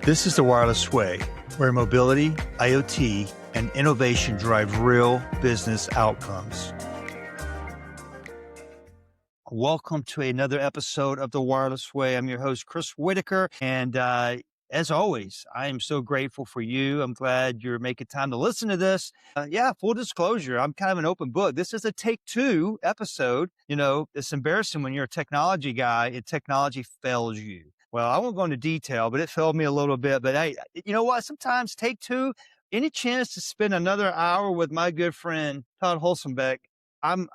This is the wireless way, where mobility, IoT, and innovation drive real business outcomes. Welcome to another episode of the Wireless Way. I'm your host, Chris Whitaker, and as always, I am so grateful for you. I'm glad you're making time to listen to this. Full disclosure, I'm kind of an open book. This is a take 2 episode. You know, it's embarrassing when you're a technology guy and technology fails you. Well, I won't go into detail, but it failed me a little bit. But hey, you know what? Sometimes take 2, any chance to spend another hour with my good friend, Todd Holsombeck, I'm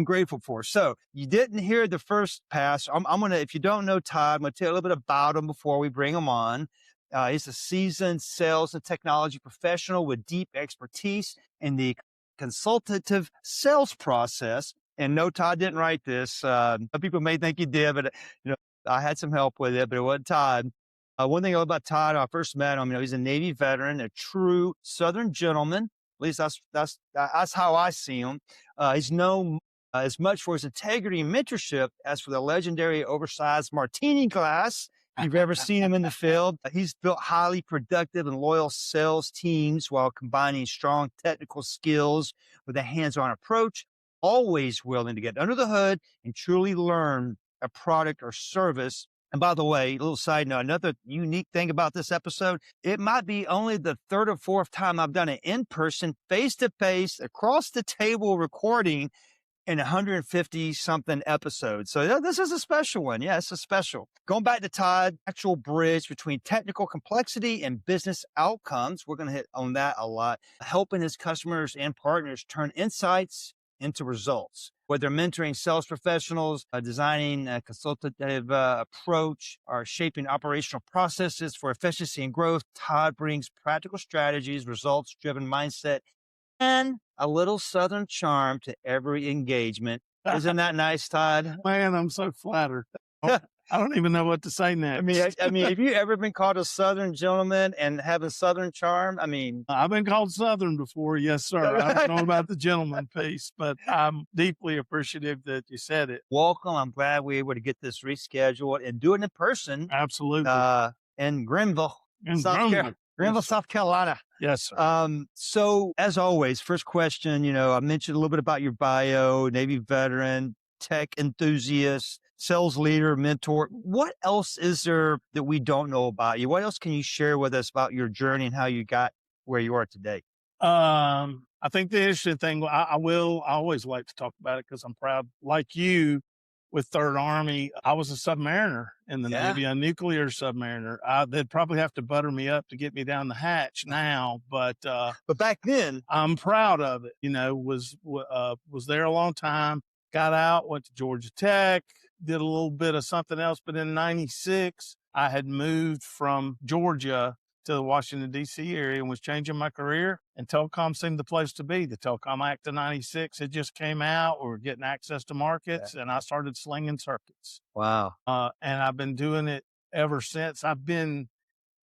grateful for. So you didn't hear the first pass. I'm going to, if you don't know Todd, I'm going to tell you a little bit about him before we bring him on. He's a seasoned sales and technology professional with deep expertise in the consultative sales process. And no, Todd didn't write this. Some people may think he did, but I had some help with it, but it wasn't Todd. One thing about Todd, when I first met him, he's a Navy veteran, a true Southern gentleman. At least that's how I see him. He's known as much for his integrity and mentorship as for the legendary oversized martini glass. If you've ever seen him in the field, he's built highly productive and loyal sales teams while combining strong technical skills with a hands-on approach, always willing to get under the hood and truly learn a product or service. And by the way, a little side note, another unique thing about this episode, it might be only the 3rd or 4th time I've done an in-person, face-to-face, across the table recording in 150 something episodes. So this is a special one. Yeah, it's a special. Going back to Todd, actual bridge between technical complexity and business outcomes. We're going to hit on that a lot, helping his customers and partners turn insights into results. Whether mentoring sales professionals, designing a consultative approach, or shaping operational processes for efficiency and growth, Todd brings practical strategies, results-driven mindset, and a little Southern charm to every engagement. Isn't that nice, Todd? Man, I'm so flattered. I don't even know what to say next. I mean, have you ever been called a Southern gentleman and have a Southern charm? I mean, I've been called Southern before. Yes, sir. I don't know about the gentleman piece, but I'm deeply appreciative that you said it. Welcome. I'm glad we were able to get this rescheduled and do it in person. Absolutely. In Greenville, Greenville, South Carolina. Yes, sir. So as always, first question, I mentioned a little bit about your bio, Navy veteran, tech enthusiast, sales leader, mentor. What else is there that we don't know about you? What else can you share with us about your journey and how you got where you are today? I think the interesting thing, I always like to talk about it because I'm proud, like you, with Third Army, I was a submariner in the Navy, a nuclear submariner. They'd probably have to butter me up to get me down the hatch now, but back then, I'm proud of it. Was there a long time, got out, went to Georgia Tech, did a little bit of something else. But in 96, I had moved from Georgia to the Washington, D.C. area and was changing my career. And telecom seemed the place to be. The Telecom Act of 96 had just came out. We were getting access to markets, and I started slinging circuits. Wow. And I've been doing it ever since. I've been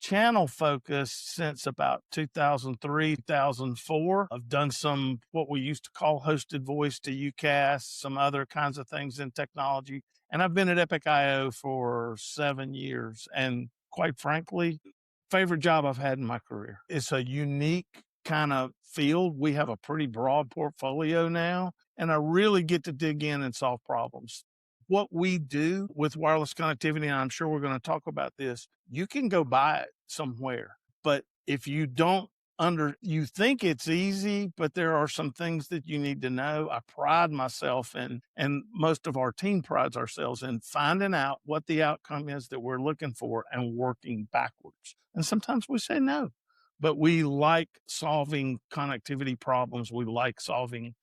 channel focused since about 2003, 2004. I've done some, what we used to call hosted voice to UCAS, some other kinds of things in technology. And I've been at Epic IO for 7 years. And quite frankly, favorite job I've had in my career. It's a unique kind of field. We have a pretty broad portfolio now, and I really get to dig in and solve problems. What we do with wireless connectivity, and I'm sure we're going to talk about this, you can go buy it somewhere. But if you don't you think it's easy, but there are some things that you need to know. I pride myself in, and most of our team prides ourselves in, finding out what the outcome is that we're looking for and working backwards. And sometimes we say no, but we like solving connectivity problems. We like solving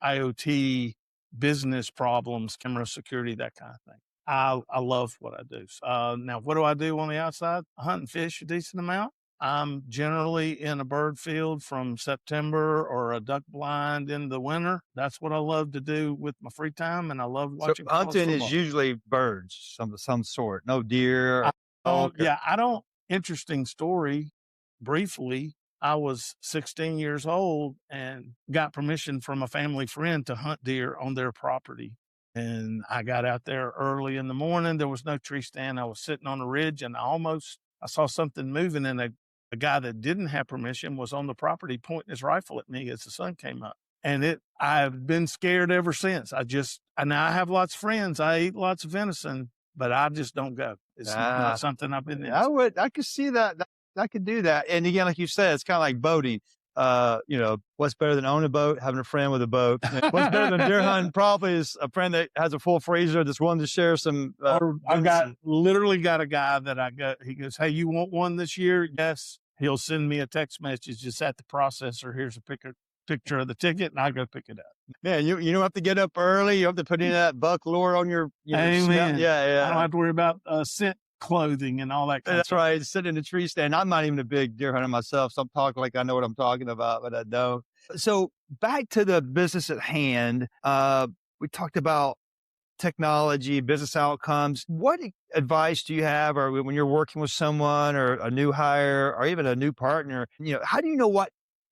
IoT business problems, camera security, that kind of thing. I love what I do. Now, what do I do on the outside? I hunt and fish a decent amount. I'm generally in a bird field from September or a duck blind in the winter. That's what I love to do with my free time, and I love watching. So hunting is usually birds, some sort. No deer. Interesting story. Briefly, I was 16 years old and got permission from a family friend to hunt deer on their property. And I got out there early in the morning. There was no tree stand. I was sitting on a ridge, and I I saw something moving, and a guy that didn't have permission was on the property pointing his rifle at me as the sun came up. And I've been scared ever since. And I have lots of friends. I eat lots of venison, but I just don't go. It's not something I've been into. I could see that. I could do that. And again, like you said, it's kind of like boating. What's better than owning a boat? Having a friend with a boat. What's better than deer hunting? Probably is a friend that has a full freezer that's willing to share some. I've literally got a guy that he goes, "Hey, you want one this year?" Yes. He'll send me a text message just at the processor. Here's a picture of the ticket, and I go pick it up. Man, you don't have to get up early. You don't have to put in that buck lure on your. Amen. Yeah. I don't have to worry about scent clothing and all that. That's right. Sitting in a tree stand. I'm not even a big deer hunter myself, so I'm talking like I know what I'm talking about, but I don't. So back to the business at hand. We talked about technology, business outcomes. What advice do you have, or when you're working with someone, or a new hire, or even a new partner? How do you know what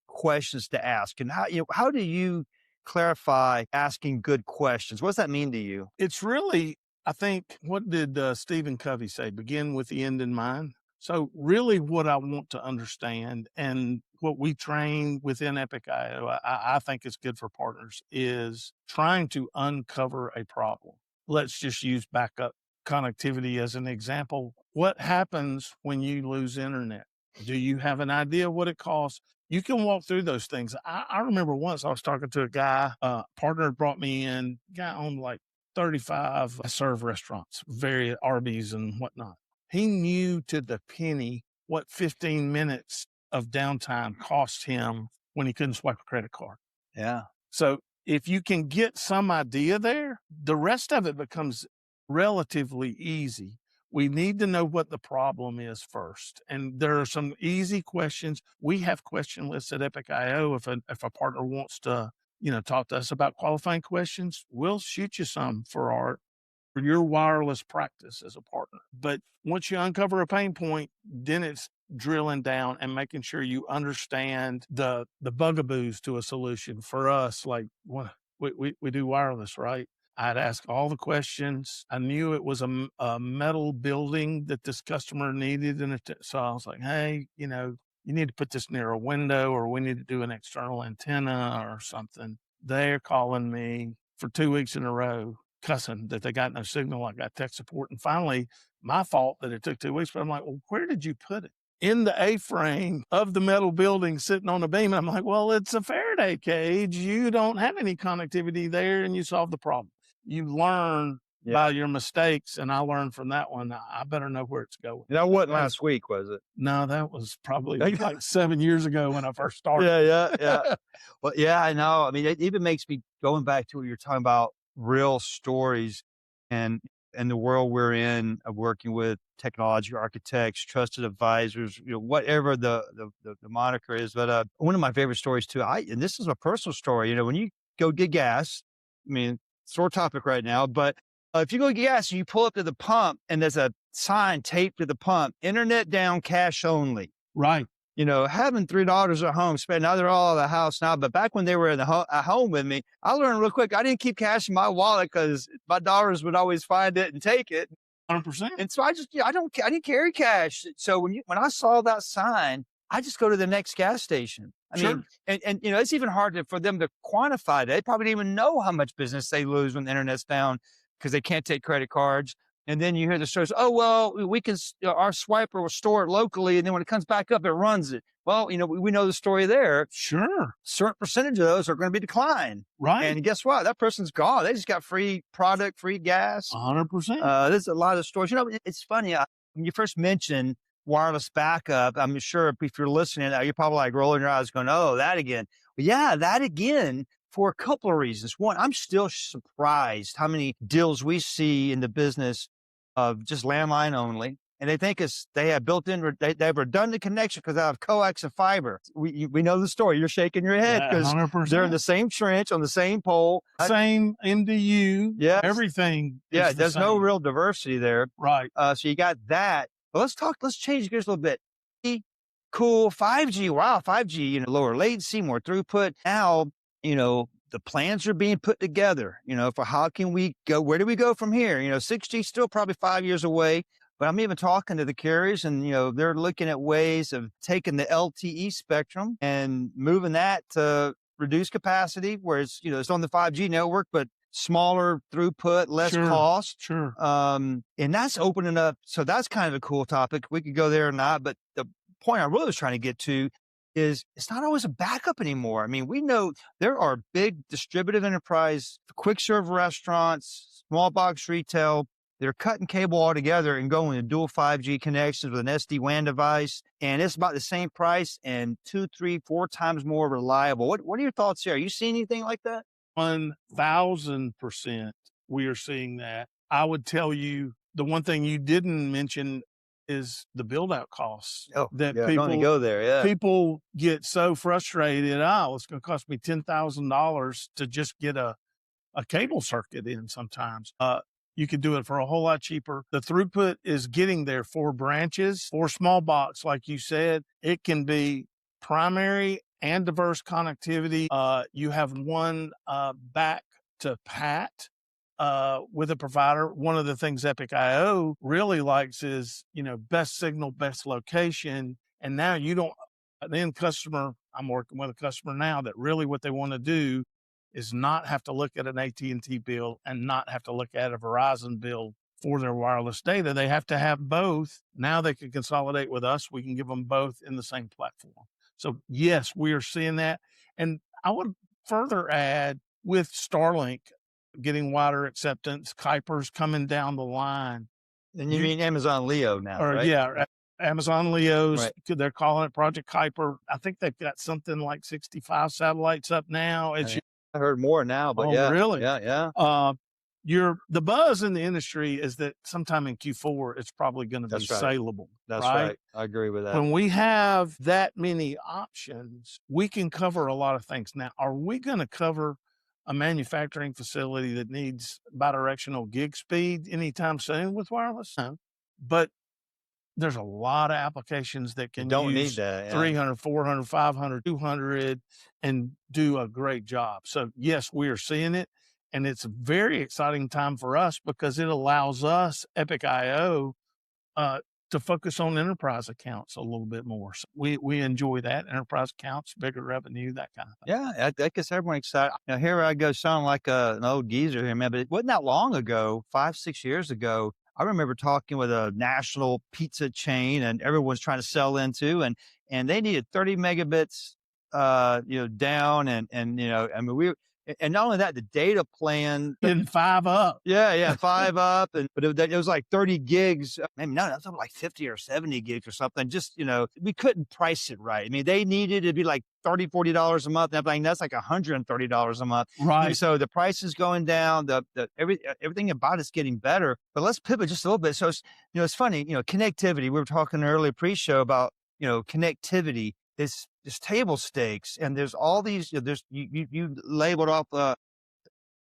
questions to ask, and how do you clarify asking good questions? What does that mean to you? It's really, I think, what did Stephen Covey say? Begin with the end in mind. So really what I want to understand, and what we train within Epic.io, I think is good for partners, is trying to uncover a problem. Let's just use backup connectivity as an example. What happens when you lose internet? Do you have an idea what it costs? You can walk through those things. I remember once I was talking to a guy, partner brought me in, guy owned like 35 serve restaurants, various Arby's and whatnot. He knew to the penny what 15 minutes of downtime cost him when he couldn't swipe a credit card. Yeah. So if you can get some idea there, the rest of it becomes relatively easy. We need to know what the problem is first. And there are some easy questions. We have question lists at Epic.io. If a partner wants to, talk to us about qualifying questions, we'll shoot you some for your wireless practice as a partner. But once you uncover a pain point, then it's drilling down and making sure you understand the bugaboos to a solution. For us, like we do wireless, right? I'd ask all the questions. I knew it was a metal building that this customer needed. So I was like, hey, you need to put this near a window, or we need to do an external antenna or something. They're calling me for 2 weeks in a row, cussing that they got no signal. I got tech support. And finally, my fault that it took 2 weeks. But I'm like, well, where did you put it? In the A-frame of the metal building sitting on the beam. And I'm like, well, it's a Faraday cage. You don't have any connectivity there, and you solve the problem. You learn by your mistakes, and I learned from that one. I better know where it's going. That wasn't last week, was it? No, that was probably like 7 years ago when I first started. Yeah. Well, yeah, I know. I mean, it even makes me, going back to what you're talking about, real stories, and the world we're in of working with technology architects, trusted advisors, whatever the moniker is. But one of my favorite stories too, and this is a personal story, when you go get gas, I mean, sore topic right now, but if you go get gas, you pull up to the pump and there's a sign taped to the pump, internet down, cash only. Right. Having 3 daughters at home, now they're all at the house now, but back when they were at home with me, I learned real quick, I didn't keep cash in my wallet because my daughters would always find it and take it. 100%. And so I didn't carry cash. So when I saw that sign, I just go to the next gas station. I mean, and it's even hard for them to quantify that. They probably don't even know how much business they lose when the internet's down because they can't take credit cards. And then you hear the stories, oh, well, we can, our swiper will store it locally. And then when it comes back up, it runs it. Well, we know the story there. Sure. Certain percentage of those are going to be declined. Right. And guess what? That person's gone. They just got free product, free gas. 100%. There's a lot of stories. It's funny. When you first mentioned wireless backup, I'm sure if you're listening now, you're probably like rolling your eyes going, oh, that again. Well, yeah, that again. For a couple of reasons. One, I'm still surprised how many deals we see in the business of just landline only. And they think they have built-in, they have redundant connection because they have coax and fiber. We know the story. You're shaking your head because they're in the same trench on the same pole. Same MDU. Yeah. Everything. Yeah. There's no real diversity there. Right. So you got that. But let's change gears a little bit. Cool. 5G. Wow. 5G, lower latency, more throughput. Now, the plans are being put together, for how can we go, where do we go from here? 6G still probably 5 years away. But I'm even talking to the carriers, and they're looking at ways of taking the LTE spectrum and moving that to reduce capacity, where it's on the 5G network, but smaller throughput, less cost. Sure. And that's opening up. So that's kind of a cool topic. We could go there or not, but the point I really was trying to get to is it's not always a backup anymore. I mean, we know there are big distributive enterprise, quick serve restaurants, small box retail. They're cutting cable altogether and going to dual 5G connections with an SD-WAN device. And it's about the same price and 2, 3, 4 times more reliable. What are your thoughts here? Are you seeing anything like that? 1,000% we are seeing that. I would tell you the one thing you didn't mention is the build out costs. Oh, that yeah, people go there. Yeah. People get so frustrated. Oh, it's going to cost me $10,000 to just get a cable circuit in sometimes. You can do it for a whole lot cheaper. The throughput is getting there for branches, for small box, like you said. It can be primary and diverse connectivity. You have one back to PAT with a provider. One of the things Epic IO really likes is, best signal, best location. And now you don't, the end customer, I'm working with a customer now that really what they want to do is not have to look at an AT&T bill and not have to look at a Verizon bill for their wireless data. They have to have both. Now they can consolidate with us. We can give them both in the same platform. So yes, we are seeing that. And I would further add with Starlink getting wider acceptance, Kuiper's coming down the line. And you mean Amazon Leo now, right? Yeah, Amazon Leo's, right. They're calling it Project Kuiper. I think they've got something like 65 satellites up now. I heard more now, but yeah. Really? Yeah. The buzz in the industry is that sometime in Q4, it's probably going to be saleable. That's right. I agree with that. When we have that many options, we can cover a lot of things. Now, are we going to cover a manufacturing facility that needs bidirectional gig speed anytime soon with wireless? No. But there's a lot of applications that can use 300, 400, 500, 200 and do a great job. So yes, we are seeing it. And it's a very exciting time for us because it allows us, Epic IO, to focus on enterprise accounts a little bit more. So we enjoy that. Enterprise accounts, bigger revenue, that kind of thing. Yeah, that gets everyone excited. Now, here I go, sound like an old geezer here, man, but it wasn't that long ago, 5, 6 years ago, I remember talking with a national pizza chain and everyone's trying to sell into, and they needed 30 megabits, down. And I mean, and not only that, the data plan. In 5 up. Yeah, 5 up. But it was like 30 gigs. I mean, no, that's like 50 or 70 gigs or something. Just, we couldn't price it right. I mean, they needed it to be like $30, $40 a month. And I'm like, that's like $130 a month. Right. And so the price is going down. Everything about it's getting better. But let's pivot just a little bit. So it's funny, connectivity. We were talking earlier pre-show about, connectivity. It's table stakes, and there's all these. You labeled off,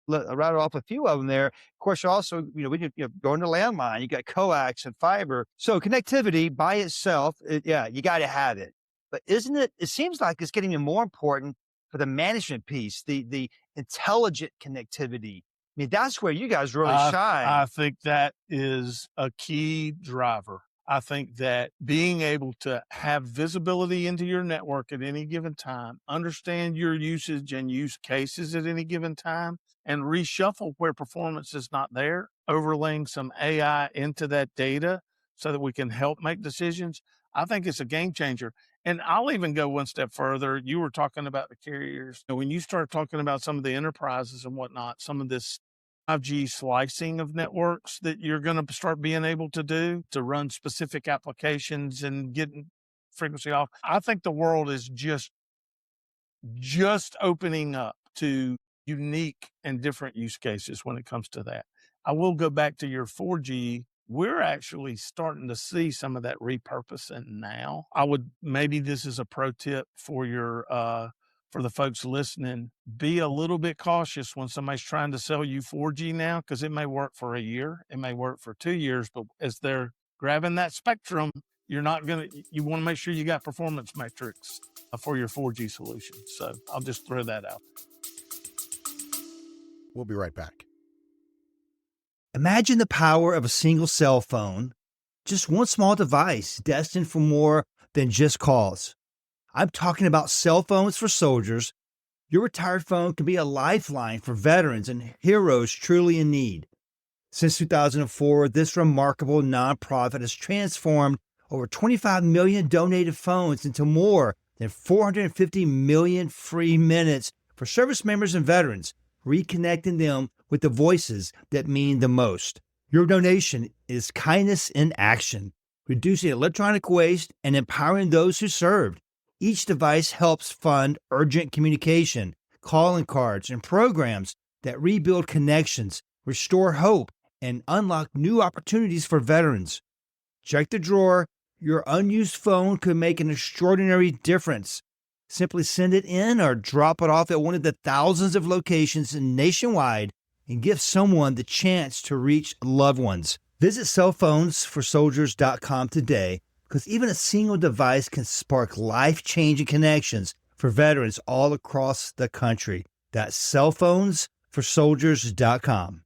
routed off a few of them there. Of course, also we could go into landline. You got coax and fiber. So connectivity by itself, you got to have it. But isn't it? It seems like it's getting more important for the management piece, the intelligent connectivity. I mean, that's where you guys really shine. I think that is a key driver. I think that being able to have visibility into your network at any given time, understand your usage and use cases at any given time, and reshuffle where performance is not there, overlaying some AI into that data so that we can help make decisions. I think it's a game changer. And I'll even go one step further. You were talking about the carriers. When you start talking about some of the enterprises and whatnot, some of this 5G slicing of networks that you're going to start being able to do to run specific applications and getting frequency off. I think the world is just opening up to unique and different use cases when it comes to that. I will go back to your 4G. We're actually starting to see some of that repurposing now. Maybe this is a pro tip for your, for the folks listening, be a little bit cautious when somebody's trying to sell you 4G now, because it may work for a year, it may work for 2 years, but as they're grabbing that spectrum, you want to make sure you got performance metrics for your 4G solution. So I'll just throw that out. We'll be right back. Imagine the power of a single cell phone Just one small device destined for more than just calls. I'm talking about cell phones for soldiers. Your retired phone can be a lifeline for veterans and heroes truly in need. Since 2004, this remarkable nonprofit has transformed over 25 million donated phones into more than 450 million free minutes for service members and veterans, reconnecting them with the voices that mean the most. Your donation is kindness in action, reducing electronic waste and empowering those who served. Each device helps fund urgent communication, calling cards, and programs that rebuild connections, restore hope, and unlock new opportunities for veterans. Check the drawer. Your unused phone could make an extraordinary difference. Simply send it in or drop it off at one of the thousands of locations nationwide and give someone the chance to reach loved ones. Visit cellphonesforsoldiers.com today, because even a single device can spark life-changing connections for veterans all across the country. That's cellphonesforsoldiers.com.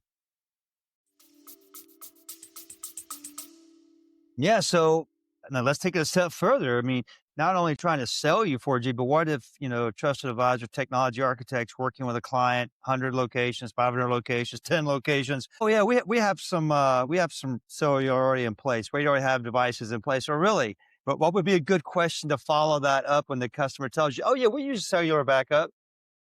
Yeah, so now let's take it a step further. I mean, not only trying to sell you 4G, but what if, a trusted advisor, technology architects working with a client, 100 locations, 500 locations, 10 locations. Oh yeah, we have some cellular already in place. We already have devices in place. Or really, but what would be a good question to follow that up when the customer tells you, "Oh yeah, we use cellular backup"?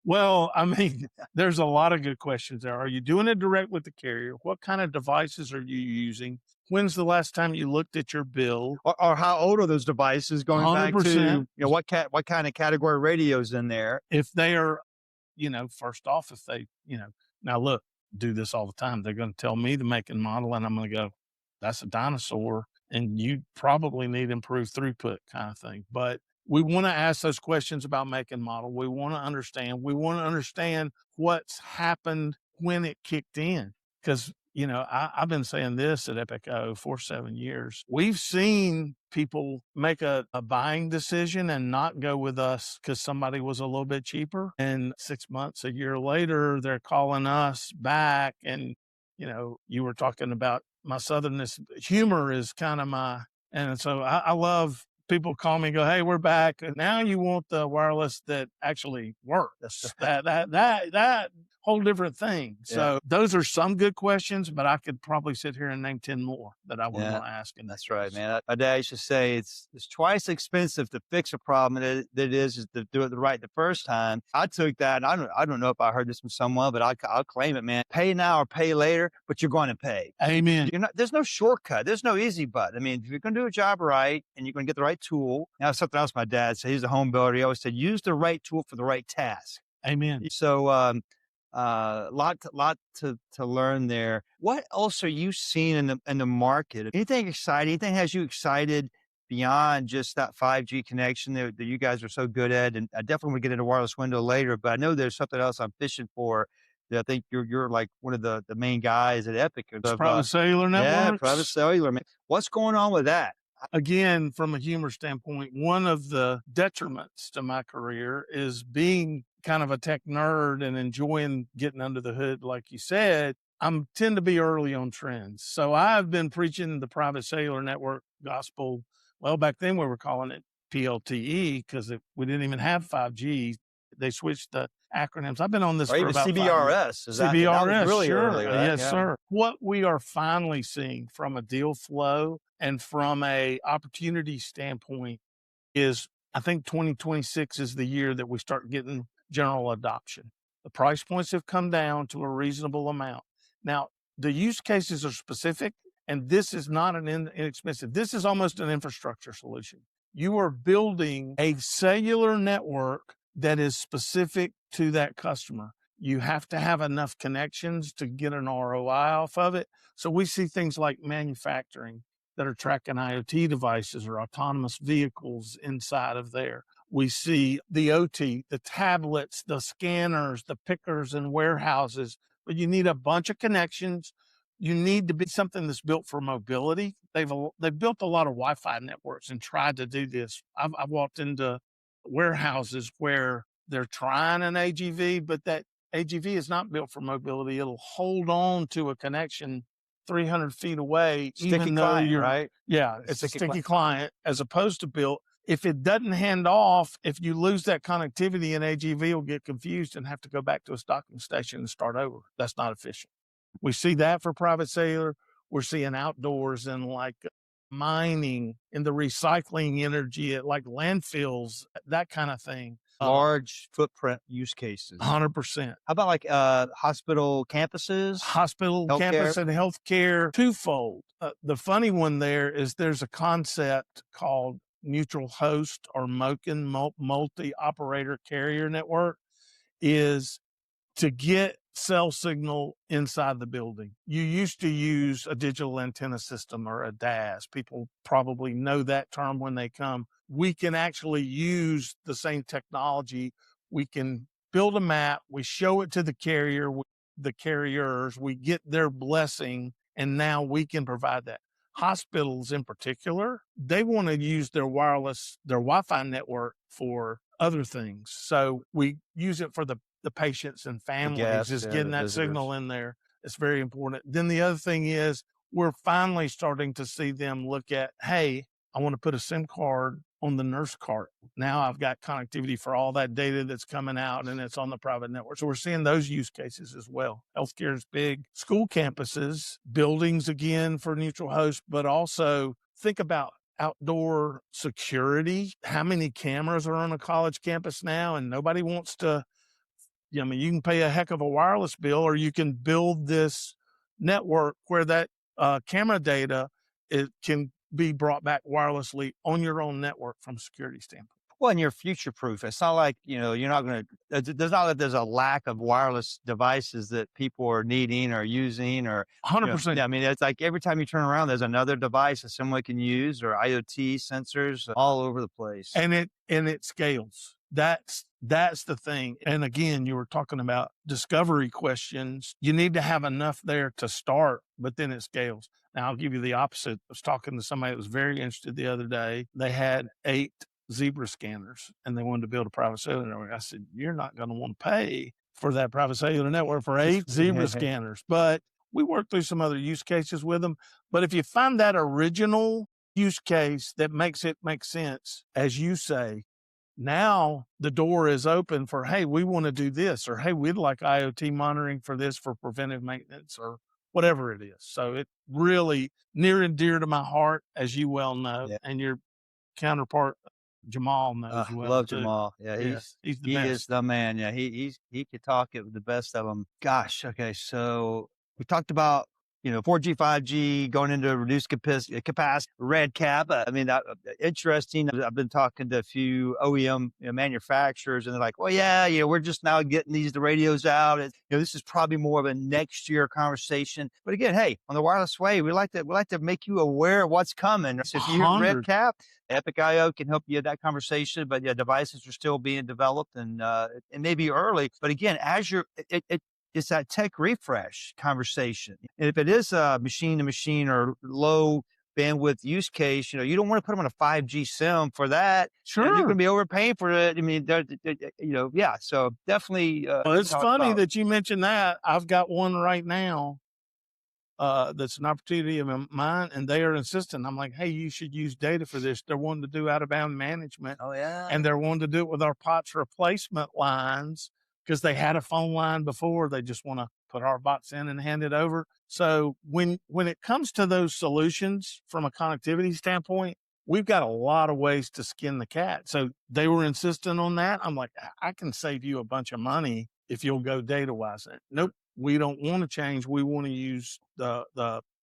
Well, I mean, there's a lot of good questions there. Are you doing it direct with the carrier? What kind of devices are you using? When's the last time you looked at your bill? Or how old are those devices going back to, 100%. what kind of category radio's in there? If they are, first off, if they, now look, do this all the time. They're going to tell me the make and model, and I'm going to go, that's a dinosaur, and you probably need improved throughput kind of thing. But we want to ask those questions about make and model. We want to understand. We want to understand what's happened when it kicked in. Because, I've been saying this at Epico for 7 years. We've seen people make a buying decision and not go with us because somebody was a little bit cheaper. And 6 months, a year later, they're calling us back. And, you were talking about my southernness. Humor is kind of and so I love people call me and go, "Hey, we're back. And now you want the wireless that actually works." that whole different thing. Yeah. So those are some good questions, but I could probably sit here and name 10 more that I would want to ask. And that's right, man. My dad used to say it's twice expensive to fix a problem that it is to do it right the first time. I took that. And I don't know if I heard this from someone, but I'll claim it, man. Pay now or pay later, but you're going to pay. Amen. There's no shortcut. There's no easy button. I mean, if you're going to do a job right and you're going to get the right tool. Now, something else my dad said, he's a home builder. He always said, use the right tool for the right task. Amen. So, lot to learn there. What else are you seeing in the market? Anything exciting? Anything has you excited beyond just that 5G connection that you guys are so good at? And I definitely want to get into wireless window later, but I know there's something else I'm fishing for that I think you're like one of the main guys at Epic. Private cellular networks. Yeah, private cellular. Man. What's going on with that? Again, from a humor standpoint, one of the detriments to my career is being kind of a tech nerd and enjoying getting under the hood. Like you said, I tend to be early on trends. So I've been preaching the private cellular network gospel. Well, back then we were calling it PLTE because we didn't even have 5G. They switched the acronyms. I've been on this for about CBRS. CBRS, that was really sure. early, right? Yes, sir. What we are finally seeing from a deal flow and from a opportunity standpoint is, I think 2026 is the year that we start getting general adoption. The price points have come down to a reasonable amount. Now, the use cases are specific, and this is not an inexpensive. This is almost an infrastructure solution. You are building a cellular network that is specific to that customer. You have to have enough connections to get an ROI off of it. So we see things like manufacturing that are tracking IoT devices or autonomous vehicles inside of there. We see the OT, the tablets, the scanners, the pickers and warehouses, but you need a bunch of connections. You need to be something that's built for mobility. They've built a lot of Wi-Fi networks and tried to do this. I've walked into warehouses where they're trying an AGV, but that AGV is not built for mobility. It'll hold on to a connection 300 feet away, Sticky even though client, you're, right? yeah, it's a sticky client as opposed to built. If it doesn't hand off, if you lose that connectivity, an AGV will get confused and have to go back to a docking station and start over. That's not efficient. We see that for private cellular. We're seeing outdoors and like mining in the recycling energy at like landfills, that kind of thing. Large footprint use cases. 100%. How about like hospital campuses? Hospital, campus, and healthcare, twofold. The funny one there is there's a concept called neutral host or MOCN, multi-operator carrier network, is to get cell signal inside the building. You used to use a digital antenna system or a DAS. People probably know that term when they come. We can actually use the same technology. We can build a map. We show it to the carrier, the carriers. We get their blessing, and now we can provide that. Hospitals in particular, they want to use their wireless, their Wi-Fi network for other things. So we use it for the patients and families, is getting that signal in there. It's very important. Then the other thing is we're finally starting to see them look at, hey, I want to put a SIM card on the nurse cart. Now I've got connectivity for all that data that's coming out and it's on the private network. So we're seeing those use cases as well. Healthcare is big. School campuses, buildings again for neutral host, but also think about outdoor security. How many cameras are on a college campus now? And nobody wants to, I mean, you can pay a heck of a wireless bill, or you can build this network where that camera data, it can be brought back wirelessly on your own network from a security standpoint. Well, and you're future proof. It's not like, you're not going to, there's not that there's a lack of wireless devices that people are needing or using or 100%. I mean, it's like every time you turn around, there's another device that someone can use, or IoT sensors all over the place. And it scales. That's the thing. And again, you were talking about discovery questions. You need to have enough there to start, but then it scales. Now I'll give you the opposite. I was talking to somebody that was very interested the other day. They had 8 zebra scanners and they wanted to build a private cellular network. I said, you're not going to want to pay for that private cellular network for 8 zebra scanners. But we worked through some other use cases with them. But if you find that original use case that makes it make sense, as you say, now the door is open for, hey, we want to do this, or hey, we'd like IoT monitoring for this for preventive maintenance or whatever it is. So it really near and dear to my heart, as you well know, and your counterpart Jamal knows well. Love too. Jamal. Yeah, he's the he best. is the man. Yeah, he could talk it with the best of them. Gosh, okay, so we talked about 4G, 5G, going into reduced capacity, red cap. I mean, interesting. I've been talking to a few OEM manufacturers, and they're like, well, yeah, we're just now getting the radios out. And, this is probably more of a next year conversation. But again, hey, on the wireless way, we like to make you aware of what's coming. So if you hear red cap, Epic IO can help you in that conversation. But yeah, devices are still being developed and it may be early. But again, as it's that tech refresh conversation. And if it is a machine-to-machine or low bandwidth use case, you don't want to put them on a 5G SIM for that. Sure. You're going to be overpaying for it. I mean, yeah. So definitely. Well, it's funny that you mentioned that. I've got one right now that's an opportunity of mine, and they are insisting. I'm like, hey, you should use data for this. They're wanting to do out-of-bound management. Oh, yeah. And they're wanting to do it with our POTS replacement lines, because they had a phone line before. They just want to put our bots in and hand it over. So when it comes to those solutions from a connectivity standpoint, we've got a lot of ways to skin the cat. So they were insistent on that. I'm like, I can save you a bunch of money if you'll go data wise. Nope, we don't want to change. We want to use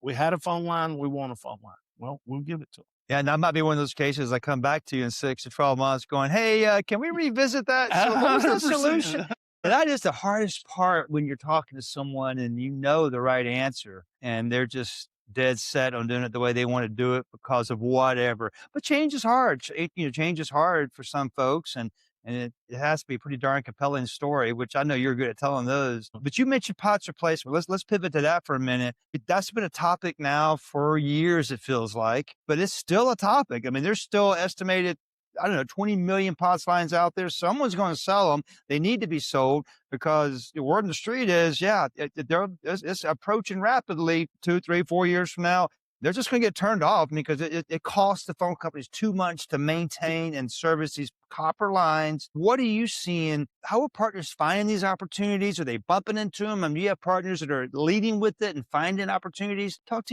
we had a phone line. We want a phone line. Well, we'll give it to them. Yeah, and that might be one of those cases I come back to you in 6 to 12 months going, hey, can we revisit that? So what was the solution? And that is the hardest part when you're talking to someone and the right answer and they're just dead set on doing it the way they want to do it because of whatever. But change is hard. Change is hard for some folks, and it has to be a pretty darn compelling story, which I know you're good at telling those. But you mentioned POTS replacement. Let's pivot to that for a minute. That's been a topic now for years, it feels like, but it's still a topic. I mean, there's still estimated I don't know, 20 million POTS lines out there. Someone's going to sell them. They need to be sold because the word in the street is, yeah, it's approaching rapidly 2, 3, 4 years from now. They're just going to get turned off because it costs the phone companies too much to maintain and service these copper lines. What are you seeing? How are partners finding these opportunities? Are they bumping into them? I mean, you have partners that are leading with it and finding opportunities. Talk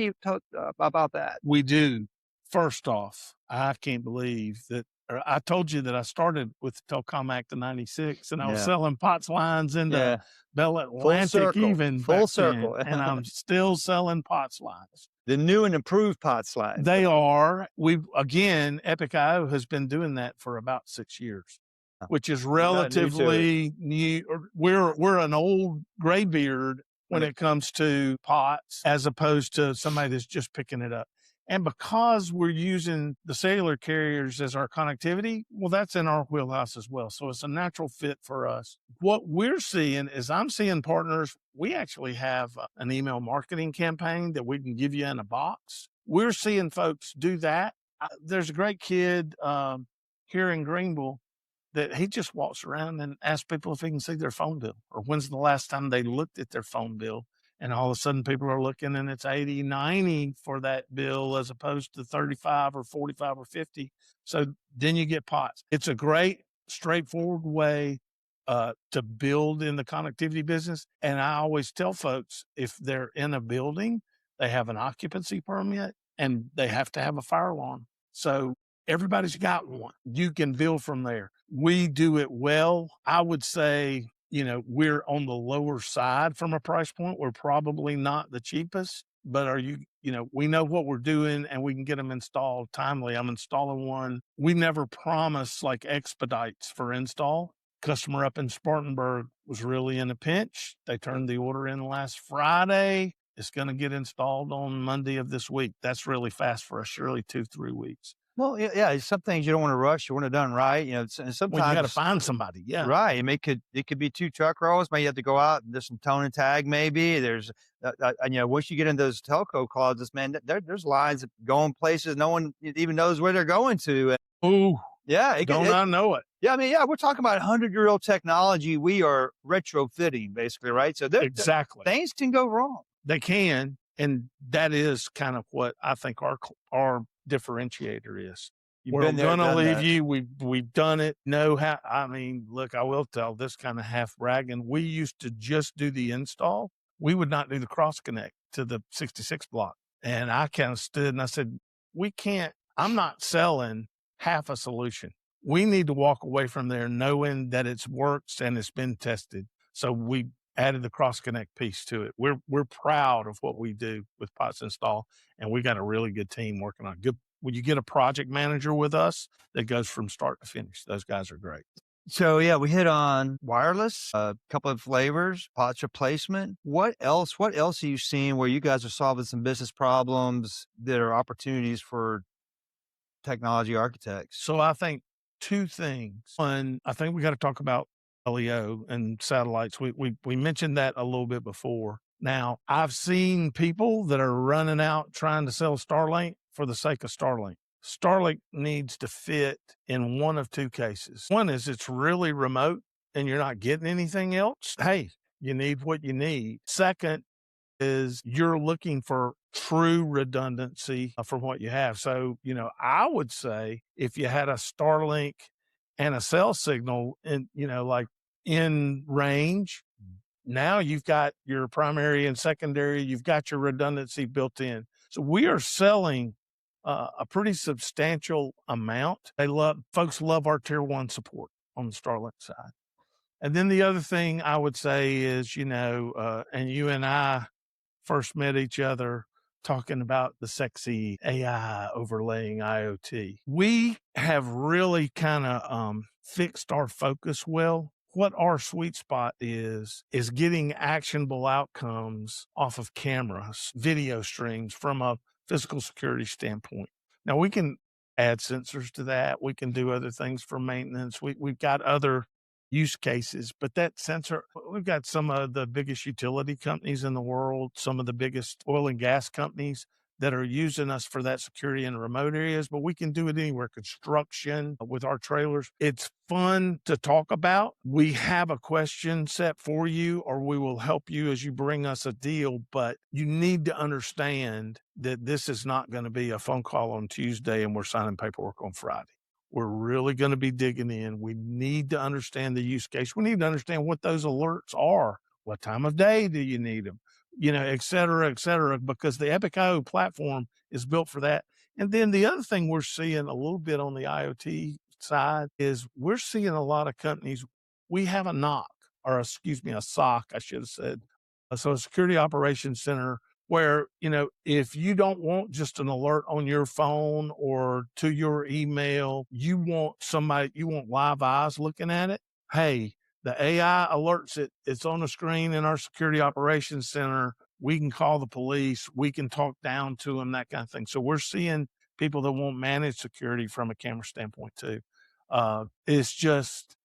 about that. We do. First off, I can't believe that. I told you that I started with the Telecom Act of '96, and I was selling POTS lines into Bell Atlantic Full circle. and I'm still selling POTS lines. The new and improved POTS lines. They are. Again, Epic IO has been doing that for about 6 years, which is relatively new. We're an old graybeard when it comes to POTS, as opposed to somebody that's just picking it up. And because we're using the cellular carriers as our connectivity, well, that's in our wheelhouse as well. So it's a natural fit for us. What we're seeing is I'm seeing partners. We actually have an email marketing campaign that we can give you in a box. We're seeing folks do that. There's a great kid here in Greenville that he just walks around and asks people if he can see their phone bill or when's the last time they looked at their phone bill. And all of a sudden people are looking and it's 80, 90 for that bill as opposed to 35 or 45 or 50. So then you get POTS. It's a great, straightforward way to build in the connectivity business. And I always tell folks, if they're in a building, they have an occupancy permit and they have to have a fire alarm. So everybody's got one. You can build from there. We do it well. I would say, we're on the lower side from a price point. We're probably not the cheapest, but we know what we're doing and we can get them installed timely. I'm installing one. We never promise like expedites for install. Customer up in Spartanburg was really in a pinch. They turned the order in last Friday. It's going to get installed on Monday of this week. That's really fast for us, surely 2-3 weeks. Well, yeah, some things you don't want to rush. You want it done right. And sometimes you got to find somebody. Yeah. Right. It could be 2 truck rolls. Maybe you have to go out and do some tone and tag. Maybe there's, once you get in those telco closets, man, there's lines that go in places no one even knows where they're going to. Ooh. Yeah. I know it. Yeah. I mean, yeah, we're talking about 100-year-old technology. We are retrofitting basically, right? So exactly things can go wrong. They can. And that is kind of what I think our differentiator is. We're going to leave you. We've done it. Look, I will tell this kind of half bragging. We used to just do the install. We would not do the cross connect to the 66 block. And I kind of stood and I said, I'm not selling half a solution. We need to walk away from there knowing that it's works and it's been tested. So we added the cross connect piece to it. We're proud of what we do with POTS install, and we got a really good team working on it. When you get a project manager with us that goes from start to finish, those guys are great. So yeah, we hit on wireless, a couple of flavors, POTS replacement. What else are you seeing where you guys are solving some business problems that are opportunities for technology architects? So I think 2 things. One, I think we got to talk about LEO and satellites. We mentioned that a little bit before. Now, I've seen people that are running out trying to sell Starlink for the sake of Starlink. Starlink needs to fit in one of 2 cases. One is it's really remote and you're not getting anything else. Hey, you need what you need. Second is you're looking for true redundancy from what you have. So, I would say if you had a Starlink and a cell signal and, like in range, now you've got your primary and secondary, you've got your redundancy built in. So we are selling a pretty substantial amount. Folks love our tier 1 support on the Starlink side. And then the other thing I would say is, and you and I first met each other talking about the sexy AI overlaying IoT. We have really kind of fixed our focus well. What our sweet spot is getting actionable outcomes off of cameras, video streams from a physical security standpoint. Now we can add sensors to that. We can do other things for maintenance. We've got other use cases, but that sensor, we've got some of the biggest utility companies in the world, some of the biggest oil and gas companies that are using us for that security in remote areas, but we can do it anywhere. Construction with our trailers. It's fun to talk about. We have a question set for you, or we will help you as you bring us a deal, but you need to understand that this is not going to be a phone call on Tuesday and we're signing paperwork on Friday. We're really going to be digging in. We need to understand the use case. We need to understand what those alerts are. What time of day do you need them? Et cetera, because the Epic IO platform is built for that. And then the other thing we're seeing a little bit on the IoT side is we're seeing a lot of companies. We have a NOC, or excuse me, a SOC, I should have said. So a security operations center where, if you don't want just an alert on your phone or to your email, you want live eyes looking at it. Hey, the AI alerts it. It's on the screen in our security operations center. We can call the police. We can talk down to them, that kind of thing. So we're seeing people that won't manage security from a camera standpoint too. It's just,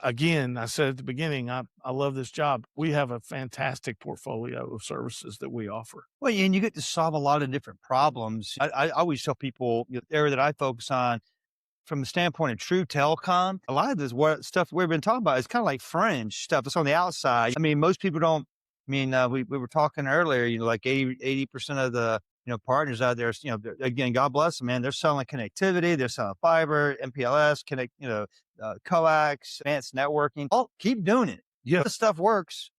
again, I said at the beginning, I love this job. We have a fantastic portfolio of services that we offer. Well, and you get to solve a lot of different problems. I always tell people the area that I focus on from the standpoint of true telecom, a lot of this stuff we've been talking about is kind of like fringe stuff. It's on the outside. I mean, most people don't. I mean, we were talking earlier. Like 80% of the partners out there. Again, God bless them, man. They're selling connectivity. They're selling fiber, MPLS, coax, advanced networking. Oh, keep doing it. Yeah, this stuff works.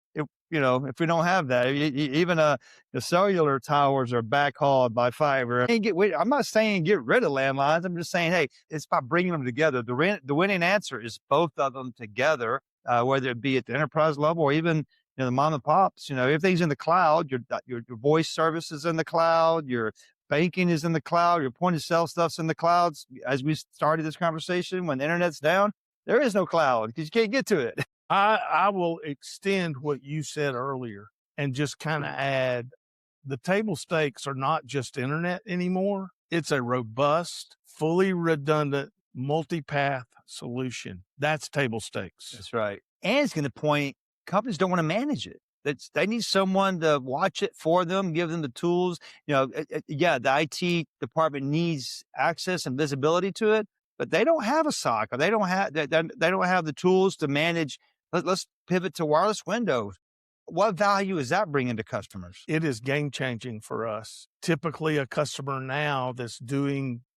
If we don't have that, even the cellular towers are backhauled by fiber. I'm not saying get rid of landlines. I'm just saying, hey, it's about bringing them together. The winning answer is both of them together, whether it be at the enterprise level or even the mom and pops. Everything's in the cloud. Your voice service is in the cloud. Your banking is in the cloud. Your point of sale stuff's in the clouds. As we started this conversation, when the internet's down, there is no cloud because you can't get to it. I will extend what you said earlier and just kind of add the table stakes are not just internet anymore. It's a robust, fully redundant, multi-path solution. That's table stakes. That's right. And it's going to point, companies don't want to manage it. They need someone to watch it for them, give them the tools. The IT department needs access and visibility to it, but they don't have a SOC, or they don't have the tools to manage. Let's pivot to wireless windows. What value is that bringing to customers? It is game changing for us. Typically, a customer now that's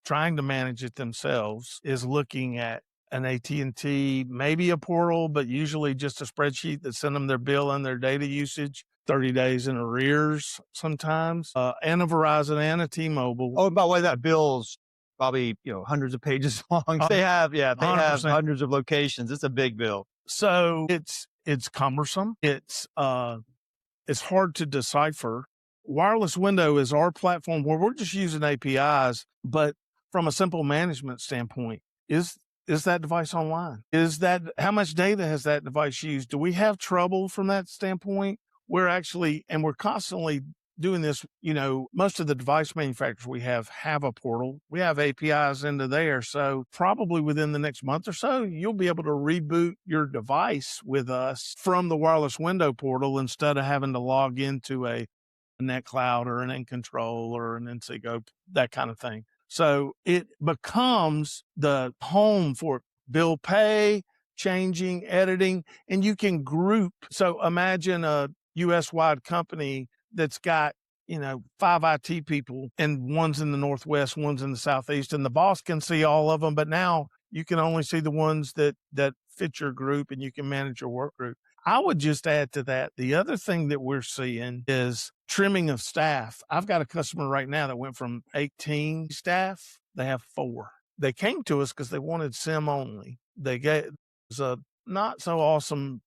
trying to manage it themselves is looking at an AT&T, maybe a portal, but usually just a spreadsheet that send them their bill and their data usage 30 days in arrears sometimes, and a Verizon and a T-Mobile. Oh, by the way, that bill's probably hundreds of pages long. They have hundreds of locations. It's a big bill. So it's cumbersome. It's hard to decipher. Wireless Window is our platform where we're just using APIs, but from a simple management standpoint, is that device online? How much data has that device used? Do we have trouble from that standpoint? We're constantly doing this. Most of the device manufacturers we have a portal. We have APIs into there. So probably within the next month or so, you'll be able to reboot your device with us from the Wireless Window portal instead of having to log into a NetCloud or an nControl or an NCGO, that kind of thing. So it becomes the home for bill pay, changing, editing, and you can group. So imagine a US-wide company that's got, 5 IT people, and one's in the Northwest, one's in the Southeast, and the boss can see all of them, but now you can only see the ones that fit your group, and you can manage your work group. I would just add to that, the other thing that we're seeing is trimming of staff. I've got a customer right now that went from 18 staff, they have 4. They came to us because they wanted SIM only. It was a not so awesome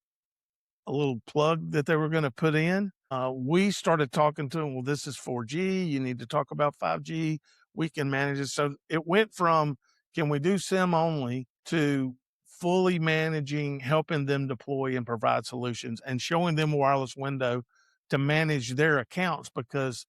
a little plug that they were going to put in. We started talking to them. Well, this is 4G. You need to talk about 5G. We can manage it. So it went from, can we do SIM only, to fully managing, helping them deploy and provide solutions and showing them a wireless window to manage their accounts, because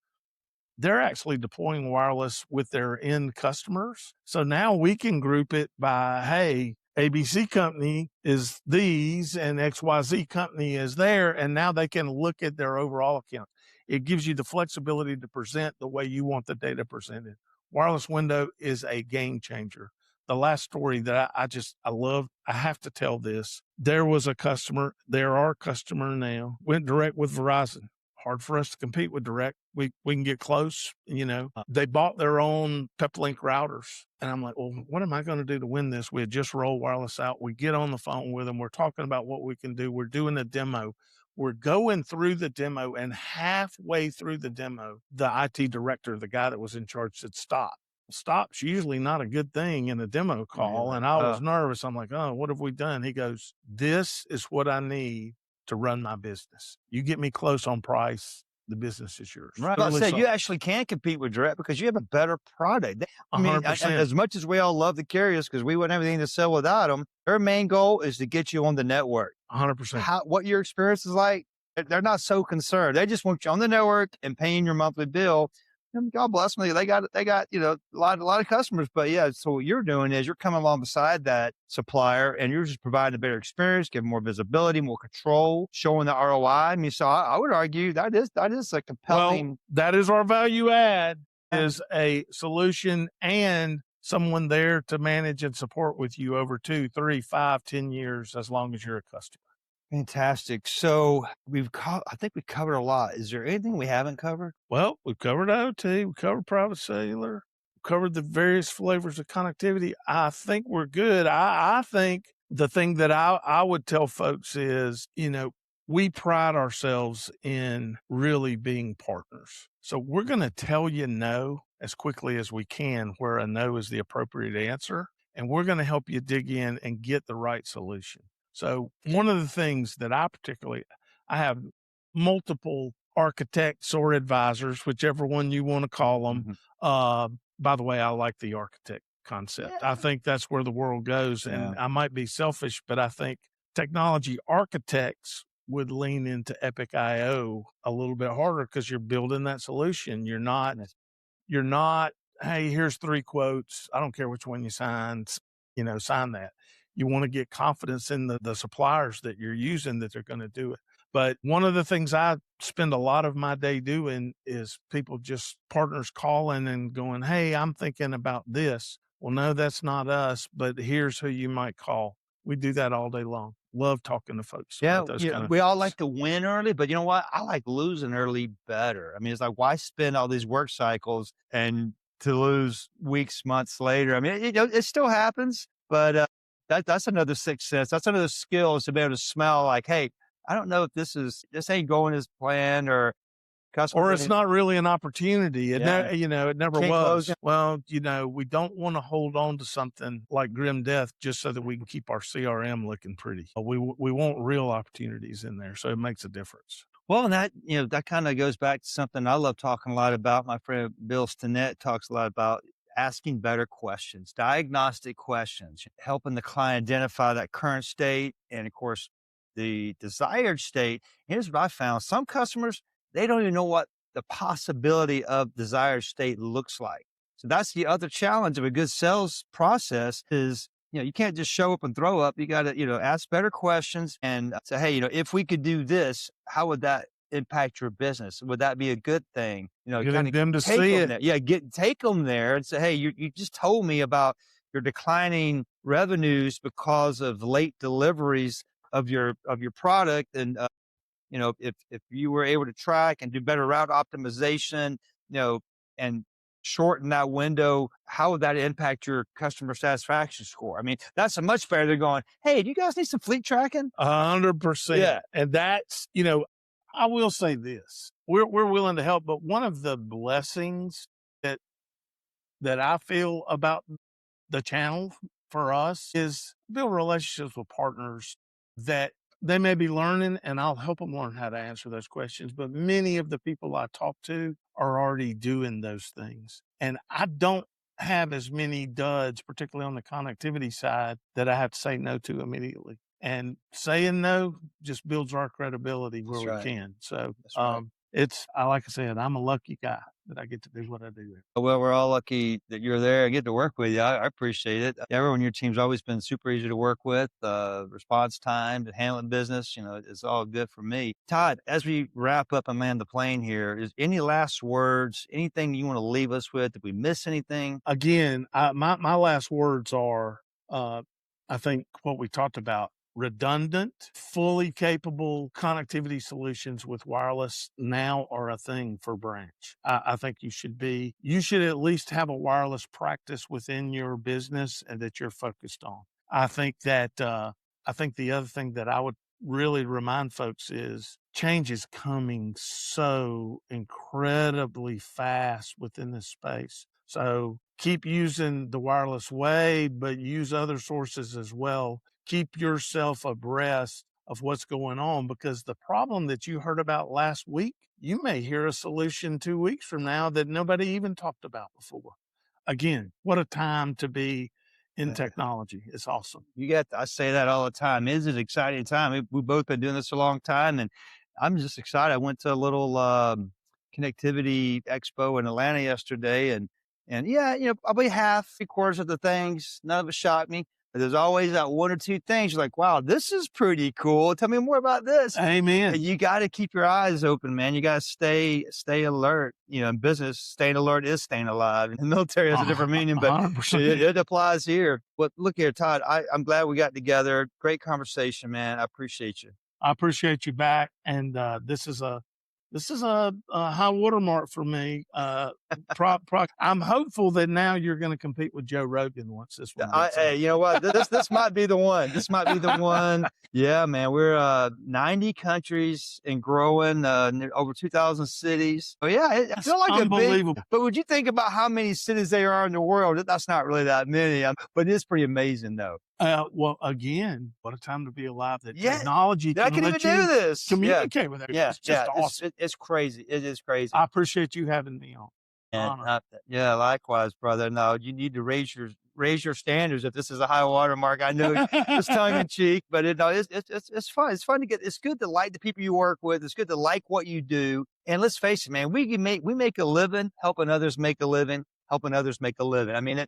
they're actually deploying wireless with their end customers. So now we can group it by, hey, ABC company is these and XYZ company is there. And now they can look at their overall account. It gives you the flexibility to present the way you want the data presented. Wireless window is a game changer. The last story that I love, I have to tell this. There was a customer, there are customer now, went direct with Verizon. Hard for us to compete with direct. We can get close, They bought their own Peplink routers. And I'm like, well, what am I going to do to win this? We had just rolled wireless out. We get on the phone with them. We're talking about what we can do. We're doing a demo. We're going through the demo, and halfway through the demo, the IT director, the guy that was in charge, said, stop. Stop's usually not a good thing in a demo call. Really? And I was nervous. I'm like, oh, what have we done? He goes, this is what I need to run my business. You get me close on price, the business is yours. Right. I say you actually can compete with direct because you have a better product. I mean, 100%. as much as we all love the carriers because we wouldn't have anything to sell without them, their main goal is to get you on the network. 100%. What your experience is like, they're not so concerned. They just want you on the network and paying your monthly bill. And God bless me, they got a lot of customers. But yeah, so what you're doing is you're coming along beside that supplier and you're just providing a better experience, giving more visibility, more control, showing the ROI. I mean, so I would argue that is a compelling. Well, that is our value add, is a solution and someone there to manage and support with you over 2, 3, 5, 10 years, as long as you're a customer. Fantastic. So I think we covered a lot. Is there anything we haven't covered? Well, we've covered IoT, we covered private cellular, we covered the various flavors of connectivity. I think we're good. I think the thing that I would tell folks is, we pride ourselves in really being partners. So we're going to tell you no as quickly as we can where a no is the appropriate answer. And we're going to help you dig in and get the right solution. So one of the things that I have multiple architects or advisors, whichever one you want to call them. By the way, I like the architect concept. Yeah. I think that's where the world goes. And I might be selfish, but I think technology architects would lean into Epic IO a little bit harder because you're building that solution. You're not, hey, here's 3 quotes. I don't care which one you sign, sign that. You want to get confidence in the suppliers that you're using that they're going to do it. But one of the things I spend a lot of my day doing is partners calling and going, hey, I'm thinking about this. Well, no, that's not us, but here's who you might call. We do that all day long. Love talking to folks. Yeah, we all like to win early, but you know what? I like losing early better. I mean, it's like, why spend all these work cycles and to lose weeks, months later? I mean, it still happens, but that's another sixth sense. That's another skill, is to be able to smell like, hey, I don't know if this ain't going as planned, or it's not really an opportunity. It never was. Well, we don't want to hold on to something like grim death just so that we can keep our CRM looking pretty. We want real opportunities in there. So it makes a difference. Well, and that kind of goes back to something I love talking a lot about. My friend Bill Stinnett talks a lot about asking better questions, diagnostic questions, helping the client identify that current state and, of course, the desired state. Here's what I found. Some customers, they don't even know what the possibility of desired state looks like. So that's the other challenge of a good sales process is, you can't just show up and throw up. You got to, ask better questions and say, hey, if we could do this, how would that impact your business? Would that be a good thing? Getting them to see it. Yeah, take them there and say, hey, you just told me about your declining revenues because of late deliveries of your product, and if you were able to track and do better route optimization, and shorten that window, how would that impact your customer satisfaction score? I mean, that's a much better than going, hey, do you guys need some fleet tracking? 100%. Yeah. And that's, I will say this, we're willing to help, but one of the blessings that I feel about the channel for us is build relationships with partners that they may be learning, and I'll help them learn how to answer those questions. But many of the people I talk to are already doing those things. And I don't have as many duds, particularly on the connectivity side, that I have to say no to immediately. And saying no just builds our credibility where we can. So, like I said, I'm a lucky guy that I get to do what I do. Well, we're all lucky that you're there and get to work with you. I appreciate it. Everyone on your team's always been super easy to work with. Response time, handling business, it's all good for me. Todd, as we wrap up and land the plane here, is any last words, anything you want to leave us with? Did we miss anything? Again, my last words are, I think what we talked about, redundant, fully capable connectivity solutions with wireless now are a thing for branch. I think you should at least have a wireless practice within your business and that you're focused on. I think the other thing that I would really remind folks is change is coming so incredibly fast within this space. So keep using the wireless way, but use other sources as well. Keep yourself abreast of what's going on, because the problem that you heard about last week, you may hear a solution 2 weeks from now that nobody even talked about before. Again, what a time to be in technology. It's awesome. I say that all the time. It is an exciting time. We've both been doing this a long time, and I'm just excited. I went to a little connectivity expo in Atlanta yesterday, and yeah, probably half, 3/4 of the things, none of it shocked me. But there's always that one or two things you're like, wow, this is pretty cool. Tell me more about this. Amen. And you got to keep your eyes open, man. You got to stay alert. In business, staying alert is staying alive. In the military has a different meaning, but it applies here. But look here, Todd, I'm glad we got together. Great conversation, man. I appreciate you. I appreciate you back. And this is a high watermark for me. I'm hopeful that now you're going to compete with Joe Rogan once this one. Hey, you know what? This might be the one. This might be the one. Yeah, man. We're 90 countries and growing, over 2,000 cities. Oh yeah, I feel like unbelievable. But would you think about how many cities there are in the world? That's not really that many. But it's pretty amazing, though. Well, again, what a time to be alive that technology can even do this. Communicate with it. Yeah, it's just awesome. It's crazy. It is crazy. I appreciate you having me on. And, likewise, brother. No, you need to raise your standards if this is a high water mark. I know it's tongue in cheek, but it's fun. It's fun it's good to like the people you work with. It's good to like what you do. And let's face it, man, we make a living helping others make a living, helping others make a living. I mean,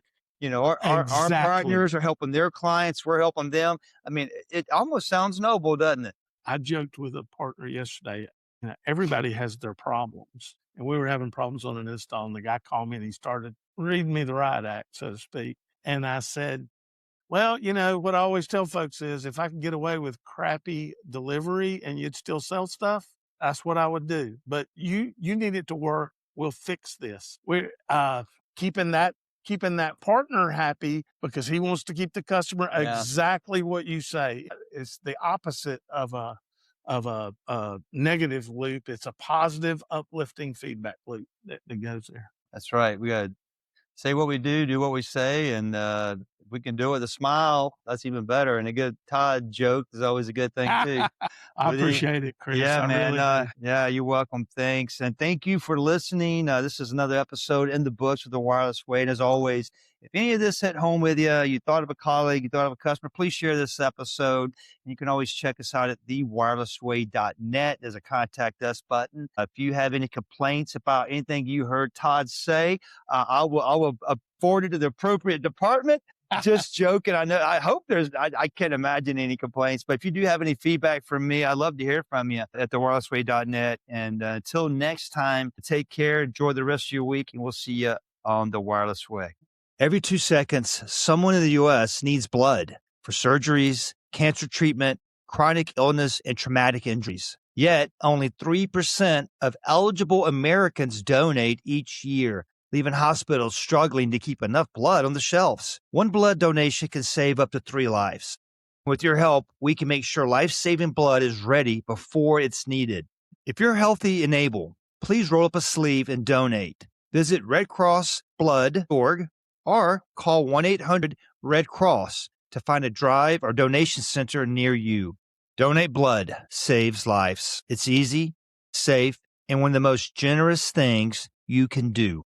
our partners are helping their clients. We're helping them. I mean, it almost sounds noble, doesn't it? I joked with a partner yesterday. Everybody has their problems, and we were having problems on an install, and the guy called me and he started reading me the riot act, so to speak. And I said, well, what I always tell folks is if I could get away with crappy delivery and you'd still sell stuff, that's what I would do. But you need it to work. We'll fix this. We're keeping that partner happy because he wants to keep the customer exactly what you say. It's the opposite of a negative loop. It's a positive, uplifting feedback loop that goes there. That's right. We got to say what we do what we say, and if we can do it with a smile, that's even better. And a good Todd joke is always a good thing too. I appreciate it, Chris. Yeah, man. Really you're welcome. Thanks. And thank you for listening. This is another episode in the books with the Wireless Way. And as always, if any of this hit home with you, you thought of a colleague, you thought of a customer, please share this episode. And you can always check us out at thewirelessway.net. There's a contact us button. If you have any complaints about anything you heard Todd say, I will forward it to the appropriate department. Just joking. I hope I can't imagine any complaints, but if you do have any feedback from me, I'd love to hear from you at thewirelessway.net. And until next time, take care, enjoy the rest of your week, and we'll see you on the Wireless Way. Every 2 seconds, someone in the U.S. needs blood for surgeries, cancer treatment, chronic illness, and traumatic injuries. Yet, only 3% of eligible Americans donate each year, leaving hospitals struggling to keep enough blood on the shelves. One blood donation can save up to 3 lives. With your help, we can make sure life-saving blood is ready before it's needed. If you're healthy and able, please roll up a sleeve and donate. Visit redcrossblood.org or call 1-800-RED-CROSS to find a drive or donation center near you. Donate blood saves lives. It's easy, safe, and one of the most generous things you can do.